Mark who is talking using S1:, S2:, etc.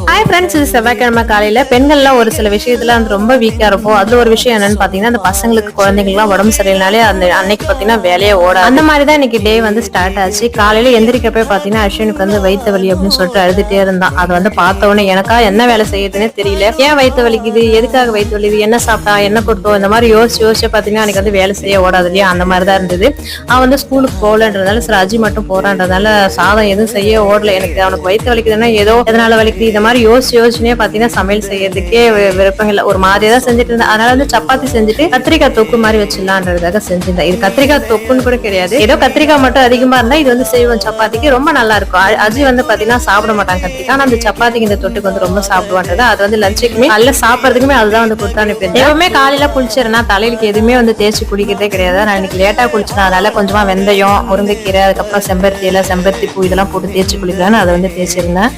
S1: Hi friends, இது செவ்வாய்க்கிழமை காலையில பெண்கள்லாம் ஒரு சில விஷயத்துல வந்து ரொம்ப வீக்கா இருப்போம். அதுல ஒரு விஷயம் என்னன்னு பாத்தீங்கன்னா, அந்த பசங்களுக்கு குழந்தைங்களுக்குலாம் உடம்பு சரியில்லைனாலே அந்த அன்னைக்கு பாத்தீங்கன்னா வேலையே ஓடாது. அந்த மாதிரி தான் இன்னைக்கு டே வந்து ஸ்டார்ட் ஆச்சு. காலையில எந்திரிக்கப்ப பாத்தீங்கன்னா அஸ்வினுக்கு வந்து வயிற்று வலி அப்படின்னு சொல்லிட்டு அழுதுட்டே இருந்தான். அதை வந்து பார்த்த உடனே எனக்கா என்ன வேலை செய்யுதுன்னே தெரியல. ஏன் வயிற்று வலிக்குது, எதுக்காக வயிற்று வலிக்குது, என்ன சாப்பிட்டா என்ன கொடுத்தோம், இந்த மாதிரி யோசிச்சு பாத்தீங்கன்னா அன்னைக்கு வந்து வேலை செய்ய ஓடாது இல்லையா, அந்த மாதிரி தான் இருந்தது. அவன் வந்து ஸ்கூலுக்கு போகலன்றதால சரி அஜி மட்டும் போறான்றதால சாதம் எதுவும் செய்ய ஓடல. எனக்கு அவனுக்கு வயிற்று வலிக்குதுன்னா ஏதோ எதனால வலிக்குது இந்த மாதிரி யோசிச்சுனே பாத்தீங்கன்னா சமையல் செய்யறதுக்கே விருப்பம் ஒரு மாதிரியே தான் செஞ்சுட்டு இருந்தேன். அதனால வந்து சப்பாத்தி செஞ்சுட்டு கத்திரிக்காய் தொக்கு மாதிரி வச்சிடலான்றதுக்காக செஞ்சிருந்தேன். இது கத்திரிக்காய் தொக்குன்னு கூட கிடையாது, ஏதோ கத்திரிக்காய் மட்டும் அதிகமா இருந்தா இது வந்து செய்வோம் சப்பாத்திக்கு, ரொம்ப நல்லா இருக்கும். அஜி வந்து பாத்தீங்கன்னா சாப்பிட மாட்டாங்க கத்திரிக்காய், ஆனா அந்த சப்பாத்திக்கு இந்த தொட்டுக்கு வந்து ரொம்ப சாப்பிடுவான்றது. அது வந்து லஞ்சுக்குமே நல்ல சாப்பிடறதுக்குமே அதுதான் வந்து கொடுத்து அனுப்பிடுறேன். எப்பவுமே காலையில குளிச்சிருன்னா தலைக்கு எதுவுமே வந்து தேய்ச்சி குடிக்கிறதே கிடையாது. நான் இன்னைக்கு லேட்டா குளிச்சேன், அதனால கொஞ்சமா வெந்தயம், முருங்கைக்கீரை, அதுக்கப்புறம் செம்பருத்தி பூ இதெல்லாம் போட்டு தேய்ச்சி குளிக்கலான்னு அதை வந்து தேய்ச்சிருந்தேன்.